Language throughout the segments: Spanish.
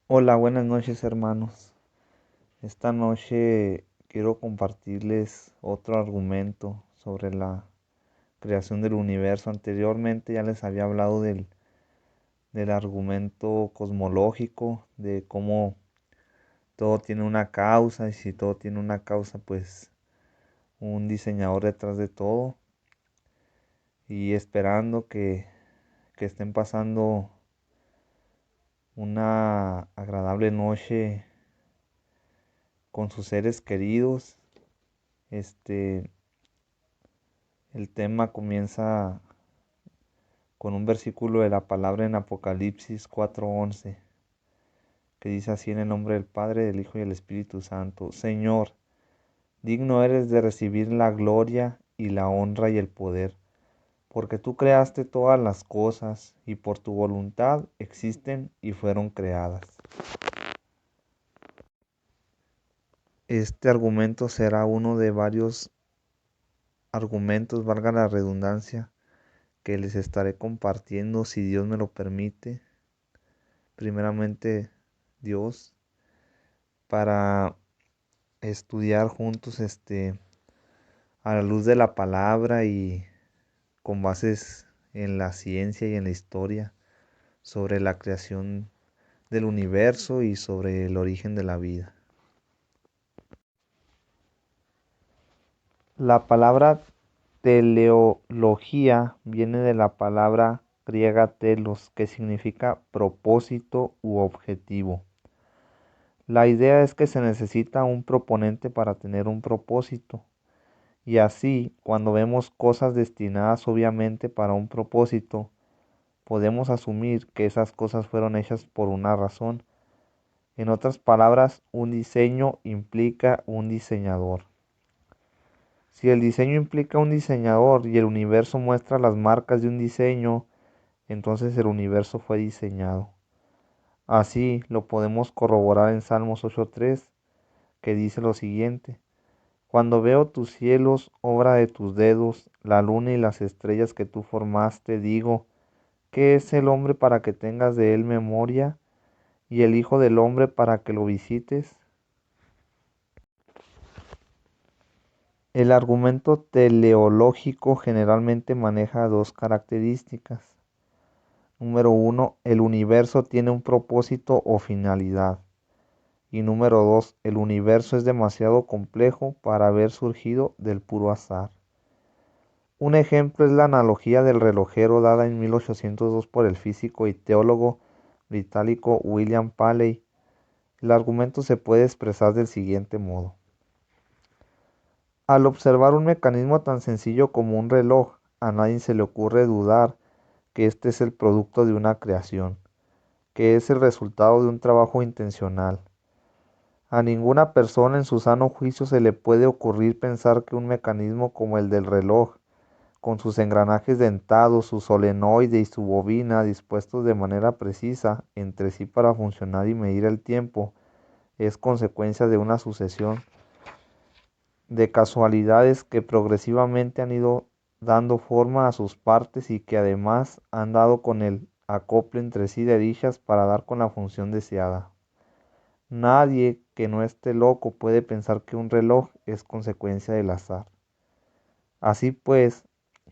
Hola, buenas noches hermanos. Esta noche quiero compartirles otro argumento sobre la creación del universo. Anteriormente ya les había hablado del argumento cosmológico, de cómo todo tiene una causa y si todo tiene una causa, pues un diseñador detrás de todo. Y esperando que estén pasando una agradable noche con sus seres queridos. Este, el tema comienza con un versículo de la palabra en Apocalipsis 4:11, que dice así: en el nombre del Padre, del Hijo y del Espíritu Santo. Señor, digno eres de recibir la gloria y la honra y el poder, porque tú creaste todas las cosas y por tu voluntad existen y fueron creadas. Este argumento será uno de varios argumentos, valga la redundancia, que les estaré compartiendo si Dios me lo permite. Primeramente, Dios, para estudiar juntos a la luz de la palabra y con bases en la ciencia y en la historia sobre la creación del universo y sobre el origen de la vida. La palabra teleología viene de la palabra griega telos, que significa propósito u objetivo. La idea es que se necesita un proponente para tener un propósito. Y así, cuando vemos cosas destinadas obviamente para un propósito, podemos asumir que esas cosas fueron hechas por una razón. En otras palabras, un diseño implica un diseñador. Si el diseño implica un diseñador y el universo muestra las marcas de un diseño, entonces el universo fue diseñado. Así lo podemos corroborar en Salmos 8:3, que dice lo siguiente: cuando veo tus cielos, obra de tus dedos, la luna y las estrellas que tú formaste, digo, ¿qué es el hombre para que tengas de él memoria, y el hijo del hombre para que lo visites? El argumento teleológico generalmente maneja dos características. Número uno, el universo tiene un propósito o finalidad. Y número dos, el universo es demasiado complejo para haber surgido del puro azar. Un ejemplo es la analogía del relojero dada en 1802 por el físico y teólogo británico William Paley. El argumento se puede expresar del siguiente modo. Al observar un mecanismo tan sencillo como un reloj, a nadie se le ocurre dudar que este es el producto de una creación, que es el resultado de un trabajo intencional. A ninguna persona en su sano juicio se le puede ocurrir pensar que un mecanismo como el del reloj, con sus engranajes dentados, su solenoide y su bobina dispuestos de manera precisa entre sí para funcionar y medir el tiempo, es consecuencia de una sucesión de casualidades que progresivamente han ido dando forma a sus partes y que además han dado con el acople entre sí de dichas para dar con la función deseada. Nadie que no esté loco puede pensar que un reloj es consecuencia del azar. Así pues,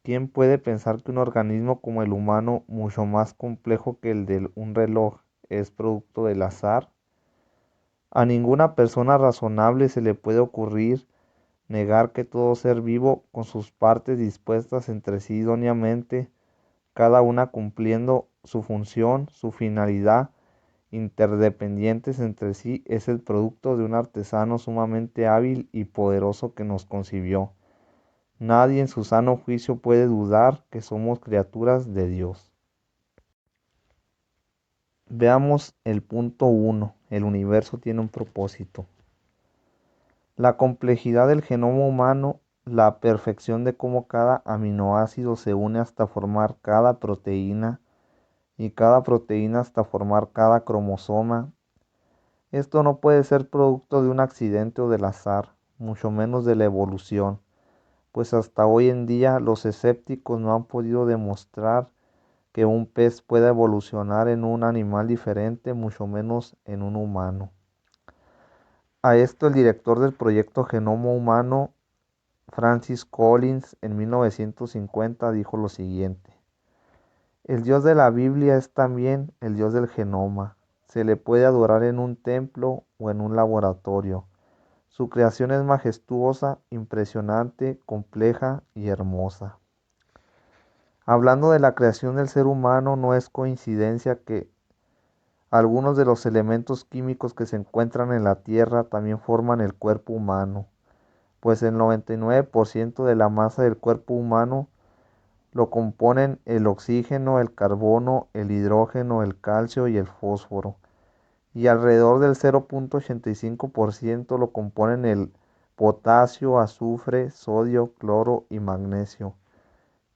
¿quién puede pensar que un organismo como el humano, mucho más complejo que el de un reloj, es producto del azar? A ninguna persona razonable se le puede ocurrir negar que todo ser vivo, con sus partes dispuestas entre sí idóneamente, cada una cumpliendo su función, su finalidad, interdependientes entre sí, es el producto de un artesano sumamente hábil y poderoso que nos concibió. Nadie en su sano juicio puede dudar que somos criaturas de Dios. Veamos el punto 1. El universo tiene un propósito. La complejidad del genoma humano, la perfección de cómo cada aminoácido se une hasta formar cada proteína y cada proteína hasta formar cada cromosoma. Esto no puede ser producto de un accidente o del azar, mucho menos de la evolución, pues hasta hoy en día los escépticos no han podido demostrar que un pez pueda evolucionar en un animal diferente, mucho menos en un humano. A esto el director del proyecto Genoma Humano, Francis Collins, en 1950 dijo lo siguiente: el Dios de la Biblia es también el Dios del genoma. Se le puede adorar en un templo o en un laboratorio. Su creación es majestuosa, impresionante, compleja y hermosa. Hablando de la creación del ser humano, no es coincidencia que algunos de los elementos químicos que se encuentran en la Tierra también forman el cuerpo humano, pues el 99% de la masa del cuerpo humano lo componen el oxígeno, el carbono, el hidrógeno, el calcio y el fósforo, y alrededor del 0,85% lo componen el potasio, azufre, sodio, cloro y magnesio.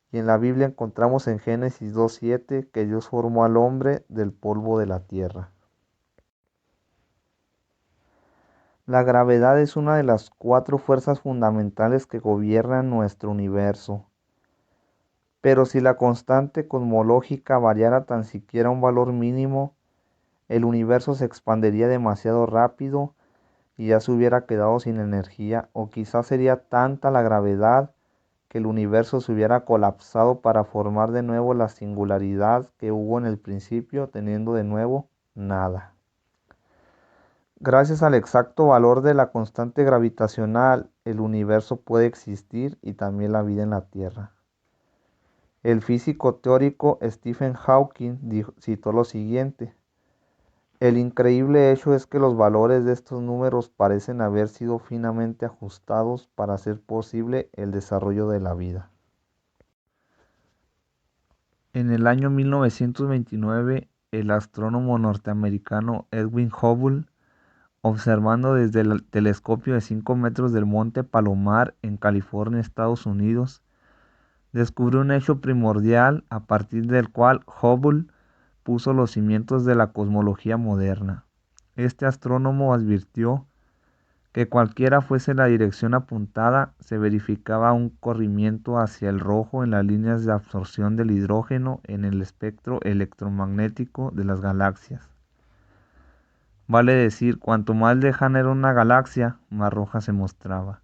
Y en la Biblia encontramos en Génesis 2:7 que Dios formó al hombre del polvo de la tierra. La gravedad es una de las 4 fuerzas fundamentales que gobiernan nuestro universo. Pero si la constante cosmológica variara tan siquiera un valor mínimo, el universo se expandiría demasiado rápido y ya se hubiera quedado sin energía, o quizás sería tanta la gravedad que el universo se hubiera colapsado para formar de nuevo la singularidad que hubo en el principio, teniendo de nuevo nada. Gracias al exacto valor de la constante gravitacional, el universo puede existir y también la vida en la Tierra. El físico teórico Stephen Hawking citó lo siguiente: el increíble hecho es que los valores de estos números parecen haber sido finamente ajustados para hacer posible el desarrollo de la vida. En el año 1929, el astrónomo norteamericano Edwin Hubble, observando desde el telescopio de 5 metros del Monte Palomar en California, Estados Unidos, descubrió un hecho primordial a partir del cual Hubble puso los cimientos de la cosmología moderna. Este astrónomo advirtió que cualquiera fuese la dirección apuntada, se verificaba un corrimiento hacia el rojo en las líneas de absorción del hidrógeno en el espectro electromagnético de las galaxias. Vale decir, cuanto más lejana era una galaxia, más roja se mostraba.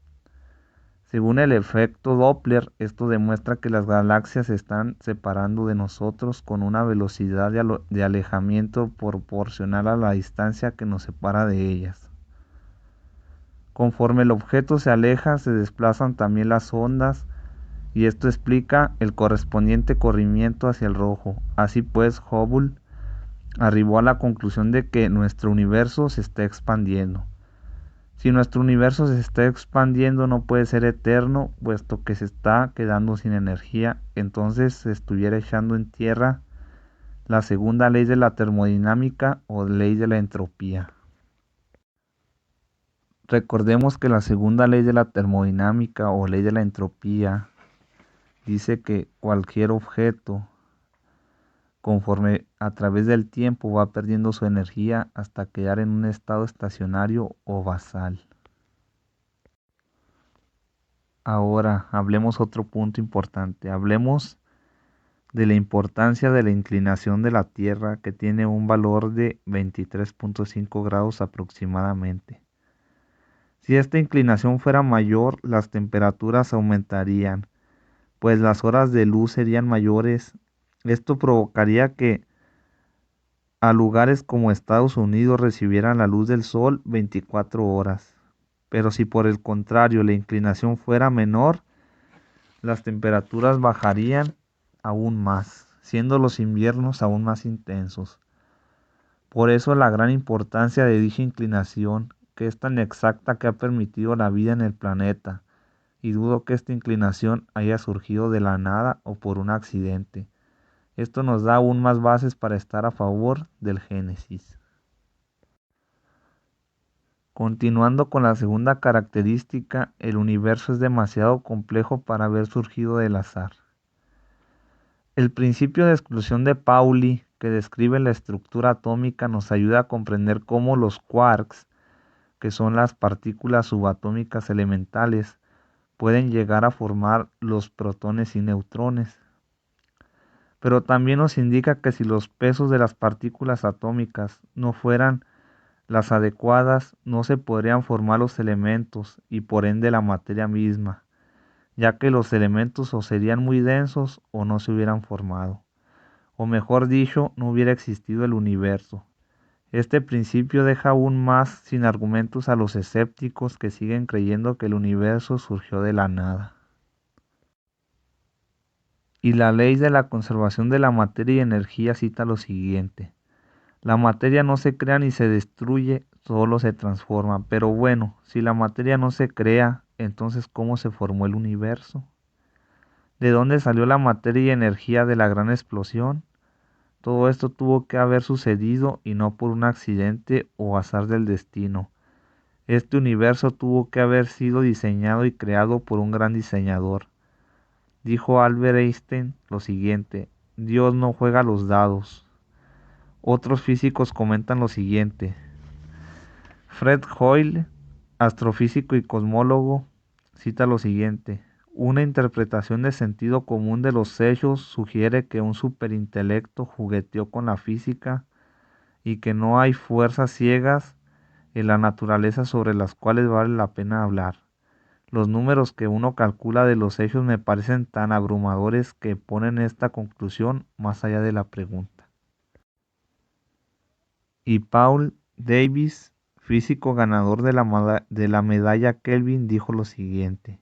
Según el efecto Doppler, esto demuestra que las galaxias se están separando de nosotros con una velocidad de alejamiento proporcional a la distancia que nos separa de ellas. Conforme el objeto se aleja, se desplazan también las ondas, y esto explica el correspondiente corrimiento hacia el rojo. Así pues, Hubble arribó a la conclusión de que nuestro universo se está expandiendo. Si nuestro universo se está expandiendo, no puede ser eterno, puesto que se está quedando sin energía. Entonces se estuviera echando en tierra la segunda ley de la termodinámica o ley de la entropía. Recordemos que la segunda ley de la termodinámica o ley de la entropía dice que cualquier objeto, conforme a través del tiempo, va perdiendo su energía hasta quedar en un estado estacionario o basal. Ahora hablemos otro punto importante. Hablemos de la importancia de la inclinación de la Tierra, que tiene un valor de 23,5 grados aproximadamente. Si esta inclinación fuera mayor, las temperaturas aumentarían, pues las horas de luz serían mayores. Esto provocaría que a lugares como Estados Unidos recibieran la luz del sol 24 horas. Pero si por el contrario la inclinación fuera menor, las temperaturas bajarían aún más, siendo los inviernos aún más intensos. Por eso la gran importancia de dicha inclinación, que es tan exacta que ha permitido la vida en el planeta, y dudo que esta inclinación haya surgido de la nada o por un accidente. Esto nos da aún más bases para estar a favor del Génesis. Continuando con la segunda característica, el universo es demasiado complejo para haber surgido del azar. El principio de exclusión de Pauli, que describe la estructura atómica, nos ayuda a comprender cómo los quarks, que son las partículas subatómicas elementales, pueden llegar a formar los protones y neutrones. pero también nos indica que si los pesos de las partículas atómicas no fueran las adecuadas, no se podrían formar los elementos y por ende la materia misma, ya que los elementos o serían muy densos o no se hubieran formado, o mejor dicho, no hubiera existido el universo. Este principio deja aún más sin argumentos a los escépticos que siguen creyendo que el universo surgió de la nada. Y la ley de la conservación de la materia y energía cita lo siguiente: la materia no se crea ni se destruye, solo se transforma. Pero bueno, si la materia no se crea, entonces ¿cómo se formó el universo? ¿De dónde salió la materia y energía de la gran explosión? Todo esto tuvo que haber sucedido y no por un accidente o azar del destino. Este universo tuvo que haber sido diseñado y creado por un gran diseñador. Dijo Albert Einstein lo siguiente: Dios no juega los dados. Otros físicos comentan lo siguiente. Fred Hoyle, astrofísico y cosmólogo, cita lo siguiente: una interpretación de sentido común de los hechos sugiere que un superintelecto jugueteó con la física y que no hay fuerzas ciegas en la naturaleza sobre las cuales vale la pena hablar. Los números que uno calcula de los hechos me parecen tan abrumadores que ponen esta conclusión más allá de la pregunta. Y Paul Davies, físico ganador de la medalla Kelvin, dijo lo siguiente: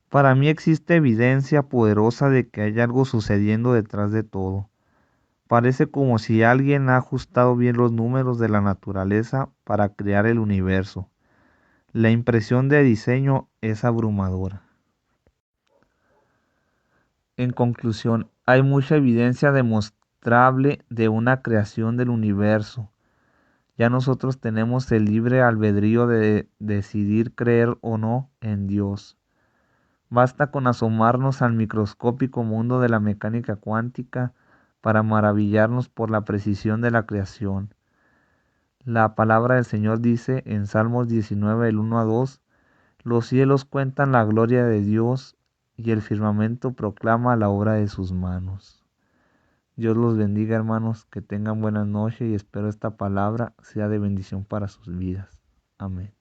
para mí existe evidencia poderosa de que hay algo sucediendo detrás de todo. Parece como si alguien ha ajustado bien los números de la naturaleza para crear el universo. La impresión de diseño es abrumadora. En conclusión, hay mucha evidencia demostrable de una creación del universo. Ya nosotros tenemos el libre albedrío de decidir creer o no en Dios. Basta con asomarnos al microscópico mundo de la mecánica cuántica para maravillarnos por la precisión de la creación. La palabra del Señor dice en Salmos 19, del 1 a 2, los cielos cuentan la gloria de Dios y el firmamento proclama la obra de sus manos. Dios los bendiga, hermanos, que tengan buenas noches y espero esta palabra sea de bendición para sus vidas. Amén.